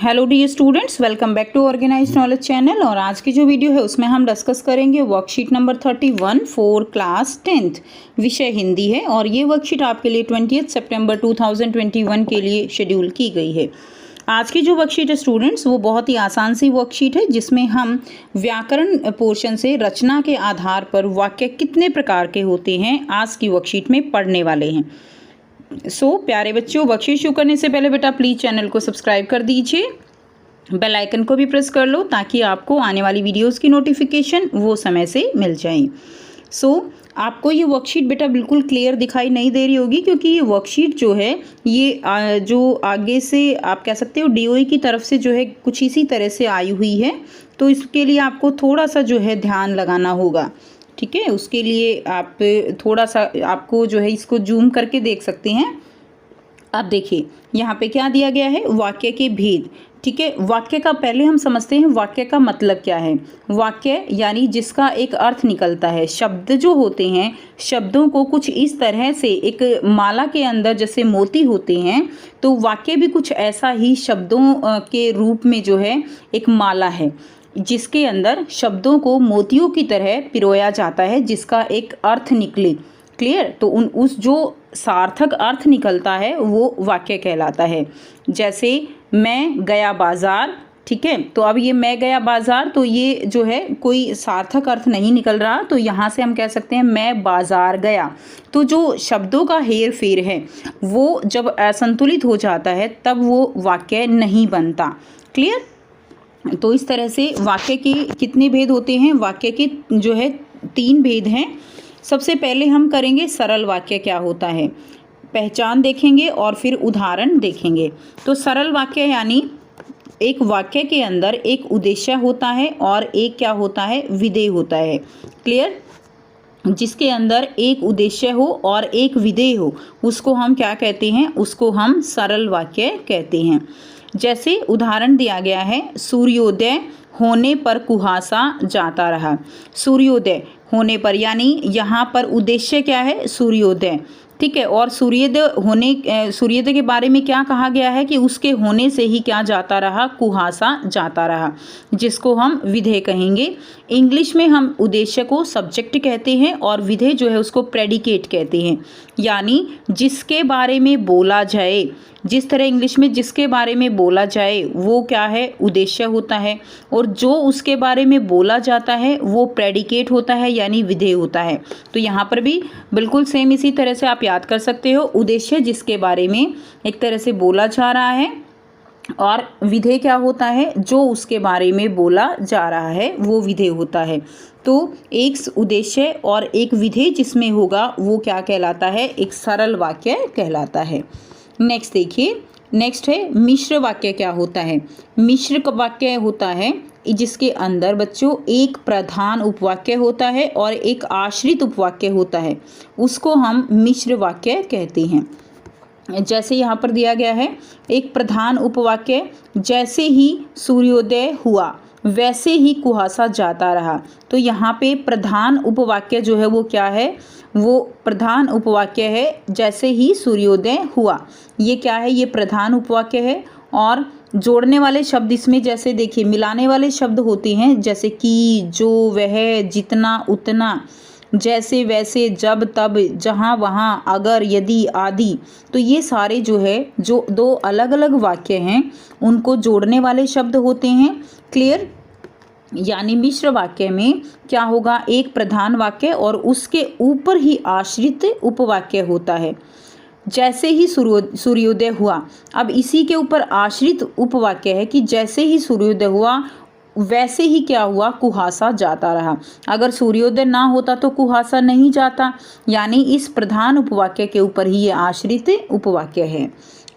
Hello dear students, welcome back to organised knowledge channel. और आज की जो वीडियो है उसमें हम डिस्कस करेंगे worksheet number 31 for class 10th। विषय हिंदी है और ये वर्कशीट आपके लिए 20 सितंबर 2021 के लिए शेड्यूल की गई है। आज की जो वर्कशीट है स्टूडेंट्स वो बहुत ही आसान सी वर्कशीट है, जिसमें हम व्याकरण पोर्शन से रचना के आधार पर वाक्य कितने प्रकार के होते हैं आज की वर्कशीट में पढ़ने वाले हैं। प्यारे बच्चों, वर्कशीट शुरू करने से पहले बेटा प्लीज़ चैनल को सब्सक्राइब कर दीजिए, बेल आइकन को भी प्रेस कर लो ताकि आपको आने वाली वीडियोस की नोटिफिकेशन वो समय से मिल जाए। आपको ये वर्कशीट बेटा बिल्कुल क्लियर दिखाई नहीं दे रही होगी, क्योंकि ये वर्कशीट जो है ये जो आगे से आप कह सकते हो डीओई की तरफ से जो है कुछ इसी तरह से आई हुई है। तो इसके लिए आपको थोड़ा सा जो है ध्यान लगाना होगा, ठीक है। उसके लिए आप थोड़ा सा आपको जो है इसको जूम करके देख सकते हैं। अब देखिए यहाँ पे क्या दिया गया है, वाक्य के भेद, ठीक है। वाक्य का पहले हम समझते हैं वाक्य का मतलब क्या है। वाक्य यानी जिसका एक अर्थ निकलता है। शब्द जो होते हैं, शब्दों को कुछ इस तरह से एक माला के अंदर जैसे मोती होते हैं, तो वाक्य भी कुछ ऐसा ही शब्दों के रूप में जो है एक माला है, जिसके अंदर शब्दों को मोतियों की तरह पिरोया जाता है, जिसका एक अर्थ निकले। क्लियर? तो उस जो सार्थक अर्थ निकलता है वो वाक्य कहलाता है। जैसे मैं गया बाजार, ठीक है। तो अब ये मैं गया बाजार, तो ये जो है कोई सार्थक अर्थ नहीं निकल रहा, तो यहाँ से हम कह सकते हैं मैं बाजार गया। तो जो शब्दों का हेर फेर है वो जब असंतुलित हो जाता है तब वो वाक्य नहीं बनता। क्लियर? तो इस तरह से वाक्य के कितने भेद होते हैं? वाक्य के जो है 3 भेद हैं। सबसे पहले हम करेंगे सरल वाक्य क्या होता है, पहचान देखेंगे और फिर उदाहरण देखेंगे। तो सरल वाक्य यानी एक वाक्य के अंदर एक उद्देश्य होता है और एक क्या होता है, विधेय होता है। क्लियर? जिसके अंदर एक उद्देश्य हो और एक विधेय हो उसको हम क्या कहते हैं, उसको हम सरल वाक्य कहते हैं। जैसे उदाहरण दिया गया है, सूर्योदय होने पर कुहासा जाता रहा। सूर्योदय होने पर यानी यहाँ पर उद्देश्य क्या है, सूर्योदय, ठीक है। और सूर्योदय के बारे में क्या कहा गया है कि उसके होने से ही क्या जाता रहा, कुहासा जाता रहा, जिसको हम विधेय कहेंगे। इंग्लिश में हम उद्देश्य को सब्जेक्ट कहते हैं और विधेय जो है उसको प्रेडिकेट कहते हैं, यानी जिसके बारे में बोला जाए। जिस तरह इंग्लिश में जिसके बारे में बोला जाए वो क्या है, उद्देश्य होता है, और जो उसके बारे में बोला जाता है वो प्रेडिकेट होता है यानी विधेय होता है। तो यहाँ पर भी बिल्कुल सेम इसी तरह से आप याद कर सकते हो, उद्देश्य जिसके बारे में एक तरह से बोला जा रहा है, और विधेय क्या होता है, जो उसके बारे में बोला जा रहा है वो विधेय होता है। तो एक उद्देश्य और एक विधेय जिसमें होगा वो क्या कहलाता है, एक सरल वाक्य कहलाता है। नेक्स्ट देखिए, नेक्स्ट है मिश्र वाक्य क्या होता है। मिश्र वाक्य होता है जिसके अंदर बच्चों एक प्रधान उपवाक्य होता है और एक आश्रित उपवाक्य होता है, उसको हम मिश्र वाक्य कहते हैं। जैसे यहाँ पर दिया गया है एक प्रधान उपवाक्य, जैसे ही सूर्योदय हुआ वैसे ही कुहासा जाता रहा। तो यहाँ पे प्रधान उपवाक्य जो है वो क्या है, वो प्रधान उपवाक्य है जैसे ही सूर्योदय हुआ। ये क्या है, ये प्रधान उपवाक्य है। और जोड़ने वाले शब्द इसमें जैसे देखिए मिलाने वाले शब्द होते हैं, जैसे कि, जो, वह, जितना, उतना, जैसे, वैसे, जब, तब, जहाँ, वहाँ, अगर, यदि आदि। तो ये सारे जो है जो 2 अलग अलग वाक्य हैं उनको जोड़ने वाले शब्द होते हैं। क्लियर? यानी मिश्र वाक्य में क्या होगा, एक प्रधान वाक्य और उसके ऊपर ही आश्रित उपवाक्य होता है। जैसे ही सूर्योदय हुआ, अब इसी के ऊपर आश्रित उपवाक्य है कि जैसे ही सूर्योदय हुआ वैसे ही क्या हुआ, कुहासा जाता रहा। अगर सूर्योदय ना होता तो कुहासा नहीं जाता, यानी इस प्रधान उपवाक्य के ऊपर ही ये आश्रित उपवाक्य है।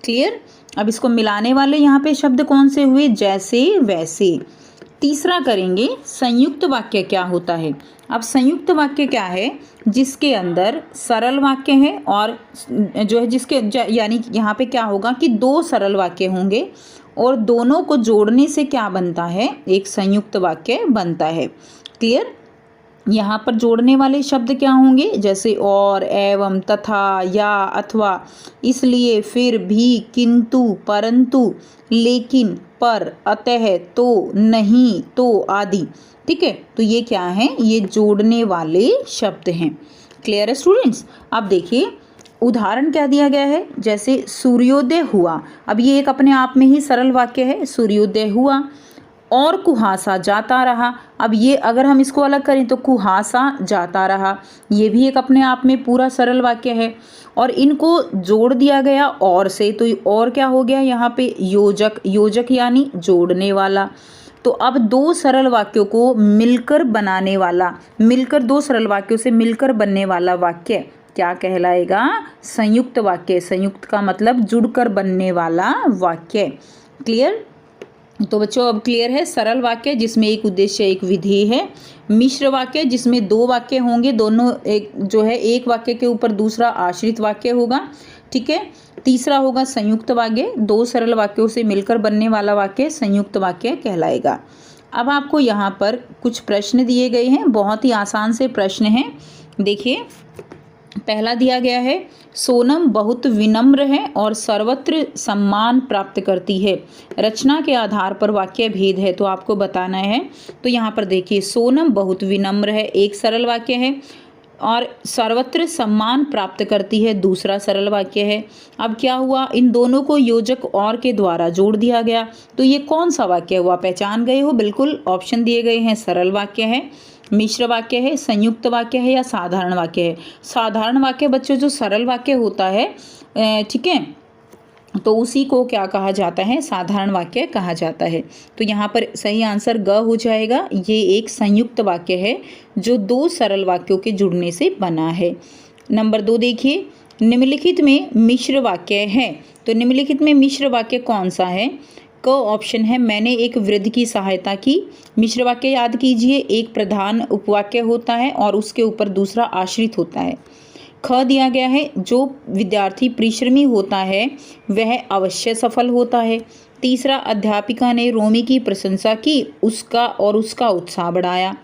क्लियर? अब इसको मिलाने वाले यहाँ पे शब्द कौन से हुए, जैसे, वैसे। तीसरा करेंगे संयुक्त वाक्य क्या होता है। अब संयुक्त वाक्य क्या है, जिसके अंदर सरल वाक्य है और जो है जिसके यानी यहाँ पे क्या होगा कि 2 सरल वाक्य होंगे और दोनों को जोड़ने से क्या बनता है, एक संयुक्त वाक्य बनता है। क्लियर? यहाँ पर जोड़ने वाले शब्द क्या होंगे, जैसे और, एवं, तथा, या, अथवा, इसलिए, फिर भी, किंतु, परंतु, लेकिन, पर, अतः, तो, नहीं, तो आदि। ठीक है, तो ये क्या है, ये जोड़ने वाले शब्द हैं। क्लियर है स्टूडेंट्स। अब देखिए उदाहरण क्या दिया गया है, जैसे सूर्योदय हुआ। अब ये एक अपने आप में ही सरल वाक्य है, सूर्योदय हुआ और कुहासा जाता रहा। अब ये अगर हम इसको अलग करें तो कुहासा जाता रहा, ये भी एक अपने आप में पूरा सरल वाक्य है। और इनको जोड़ दिया गया और से, तो और क्या हो गया यहाँ पे, योजक। योजक यानी जोड़ने वाला। तो अब दो सरल वाक्यों को मिलकर बनाने वाला, मिलकर दो सरल वाक्यों से मिलकर बनने वाला वाक्य क्या कहलाएगा, संयुक्त वाक्य। संयुक्त का मतलब जुड़कर बनने वाला वाक्य। क्लियर। तो बच्चों अब क्लियर है, सरल वाक्य जिसमें एक उद्देश्य एक विधेय है, मिश्र वाक्य जिसमें दो वाक्य होंगे, दोनों एक जो है एक वाक्य के ऊपर दूसरा आश्रित वाक्य होगा। ठीक है, तीसरा होगा संयुक्त वाक्य, दो सरल वाक्यों से मिलकर बनने वाला वाक्य संयुक्त वाक्य कहलाएगा। अब आपको यहाँ पर कुछ प्रश्न दिए गए हैं, बहुत ही आसान से प्रश्न हैं। देखिए पहला दिया गया है, सोनम बहुत विनम्र है और सर्वत्र सम्मान प्राप्त करती है, रचना के आधार पर वाक्य भेद है, तो आपको बताना है। तो यहाँ पर देखिए सोनम बहुत विनम्र है एक सरल वाक्य है, और सर्वत्र सम्मान प्राप्त करती है दूसरा सरल वाक्य है। अब क्या हुआ, इन दोनों को योजक और के द्वारा जोड़ दिया गया, तो ये कौन सा वाक्य हुआ, पहचान गए हो, बिल्कुल ऑप्शन दिए गए हैं, सरल वाक्य है, मिश्र वाक्य है, संयुक्त वाक्य है, या साधारण वाक्य है। साधारण वाक्य बच्चों जो सरल वाक्य होता है, ठीक है, तो उसी को क्या कहा जाता है, साधारण वाक्य कहा जाता है। तो यहाँ पर सही आंसर ग हो जाएगा। ये एक संयुक्त वाक्य है जो दो सरल वाक्यों के जुड़ने से बना है। नंबर 2 देखिए, निम्नलिखित में मिश्र वाक्य है, तो निम्नलिखित में मिश्र वाक्य कौन सा है। क ऑप्शन है, मैंने एक वृद्ध की सहायता की। मिश्र वाक्य याद कीजिए, एक प्रधान उपवाक्य होता है और उसके ऊपर दूसरा आश्रित होता है। ख दिया गया है, जो विद्यार्थी परिश्रमी होता है वह अवश्य सफल होता है। तीसरा, अध्यापिका ने रोमी की प्रशंसा की, उसका और उसका उत्साह बढ़ाया।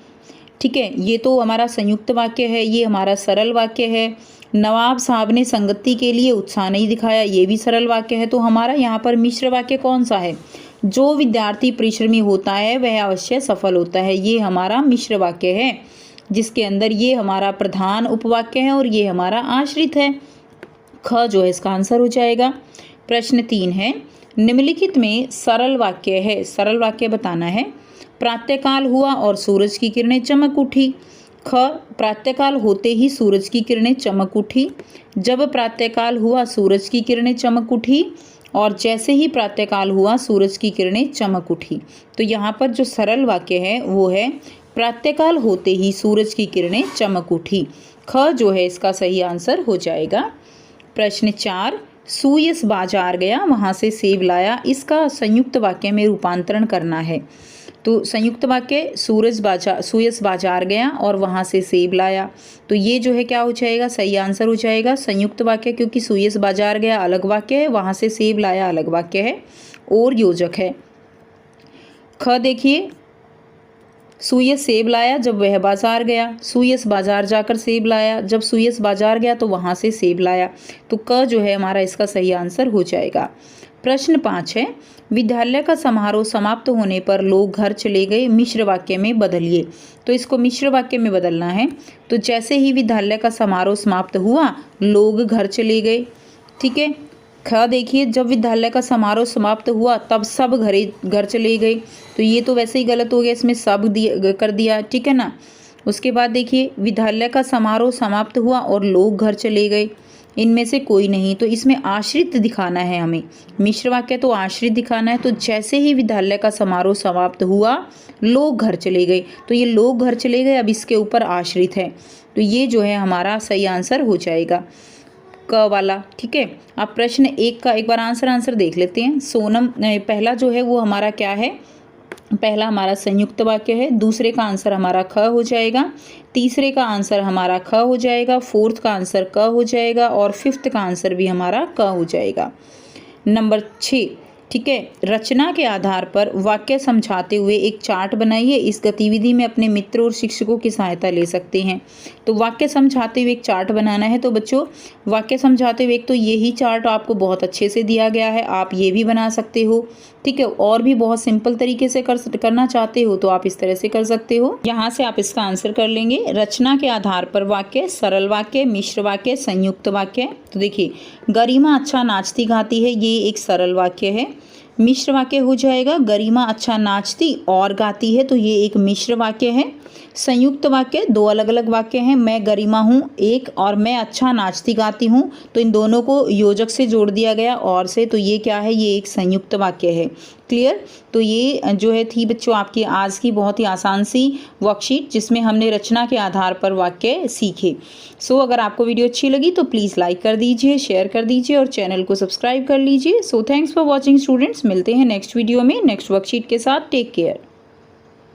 ठीक है, ये तो हमारा संयुक्त वाक्य है, ये हमारा सरल वाक्य है। नवाब साहब ने संगति के लिए उत्साह नहीं दिखाया, ये भी सरल वाक्य है। तो हमारा यहाँ पर मिश्र वाक्य कौन सा है, जो विद्यार्थी परिश्रमी होता है वह अवश्य सफल होता है, ये हमारा मिश्र वाक्य है, जिसके अंदर ये हमारा प्रधान उपवाक्य है और ये हमारा आश्रित है। ख जो है इसका आंसर हो जाएगा। प्रश्न 3 है, निम्नलिखित में सरल वाक्य है, सरल वाक्य बताना है। प्रातःकाल हुआ और सूरज की किरणें चमक उठी। ख, प्रातःकाल होते ही सूरज की किरणें चमक उठी। जब प्रातःकाल हुआ सूरज की किरणें चमक उठी, और जैसे ही प्रातःकाल हुआ सूरज की किरणें चमक उठी। तो यहाँ पर जो सरल वाक्य है वो है, प्रातःकाल होते ही सूरज की किरणें चमक उठी। ख जो है इसका सही आंसर हो जाएगा। प्रश्न 4, सुयस बाजार गया वहाँ से सेब लाया, इसका संयुक्त वाक्य में रूपांतरण करना है। तो संयुक्त वाक्य, सुयस बाजार गया और वहाँ से सेब लाया, तो ये जो है क्या हो जाएगा, सही आंसर हो जाएगा संयुक्त वाक्य, क्योंकि सुयस बाजार गया अलग वाक्य है, वहाँ से सेब लाया अलग वाक्य है और योजक है। ख देखिए, सुयस सेब लाया जब वह बाजार गया, सुयस बाजार जाकर सेब लाया, जब सुयस बाजार गया तो वहाँ से सेब लाया। तो क जो है हमारा इसका सही आंसर हो जाएगा। प्रश्न 5 है, विद्यालय का समारोह समाप्त होने पर लोग घर चले गए, मिश्र वाक्य में बदलिए। तो इसको मिश्र वाक्य में बदलना है। तो जैसे ही विद्यालय का समारोह समाप्त हुआ लोग घर चले गए। ठीक है। ख देखिए, जब विद्यालय का समारोह समाप्त हुआ तब सब घर चले गए, तो ये तो वैसे ही गलत हो गया, इसमें सब कर दिया। ठीक है ना। उसके बाद देखिए, विद्यालय का समारोह समाप्त हुआ और लोग घर चले गए, इनमें से कोई नहीं, तो इसमें आश्रित दिखाना है हमें। मिश्र वाक्य तो आश्रित दिखाना है। तो जैसे ही विद्यालय का समारोह समाप्त हुआ लोग घर चले गए, तो ये लोग घर चले गए अब इसके ऊपर आश्रित है, तो ये जो है हमारा सही आंसर हो जाएगा क वाला। ठीक है। अब प्रश्न 1 का एक बार आंसर देख लेते हैं। सोनम, पहला जो है वो हमारा क्या है, पहला हमारा संयुक्त वाक्य है, दूसरे का आंसर हमारा ख हो जाएगा, तीसरे का आंसर हमारा ख हो जाएगा, फोर्थ का आंसर क हो जाएगा और फिफ्थ का आंसर भी हमारा क हो जाएगा। नंबर 6, ठीक है। रचना के आधार पर वाक्य समझाते हुए एक चार्ट बनाइए। इस गतिविधि में अपने मित्रों और शिक्षकों की सहायता ले सकते हैं। तो वाक्य समझाते हुए एक चार्ट बनाना है। तो बच्चों वाक्य समझाते हुए एक तो यही चार्ट आपको बहुत अच्छे से दिया गया है, आप ये भी बना सकते हो। ठीक है, और भी बहुत सिंपल तरीके से करना चाहते हो तो आप इस तरह से कर सकते हो। यहाँ से आप इसका आंसर कर लेंगे। रचना के आधार पर वाक्य, सरल वाक्य, मिश्र वाक्य, संयुक्त वाक्य। तो देखिए, गरिमा अच्छा नाचती गाती है, ये एक सरल वाक्य है। मिश्र वाक्य हो जाएगा, गरिमा अच्छा नाचती और गाती है, तो ये एक मिश्र वाक्य है। संयुक्त वाक्य, दो अलग अलग वाक्य हैं, मैं गरिमा हूँ एक और मैं अच्छा नाचती गाती हूँ, तो इन दोनों को योजक से जोड़ दिया गया और से, तो ये क्या है, ये एक संयुक्त वाक्य है। क्लियर। तो ये जो है थी बच्चों आपकी आज की बहुत ही आसान सी वर्कशीट जिसमें हमने रचना के आधार पर वाक्य सीखे। सो अगर आपको वीडियो अच्छी लगी तो प्लीज़ लाइक कर दीजिए, शेयर कर दीजिए और चैनल को सब्सक्राइब कर लीजिए। So thanks for watching students, मिलते हैं नेक्स्ट वीडियो में नेक्स्ट वर्कशीट के साथ। Take care.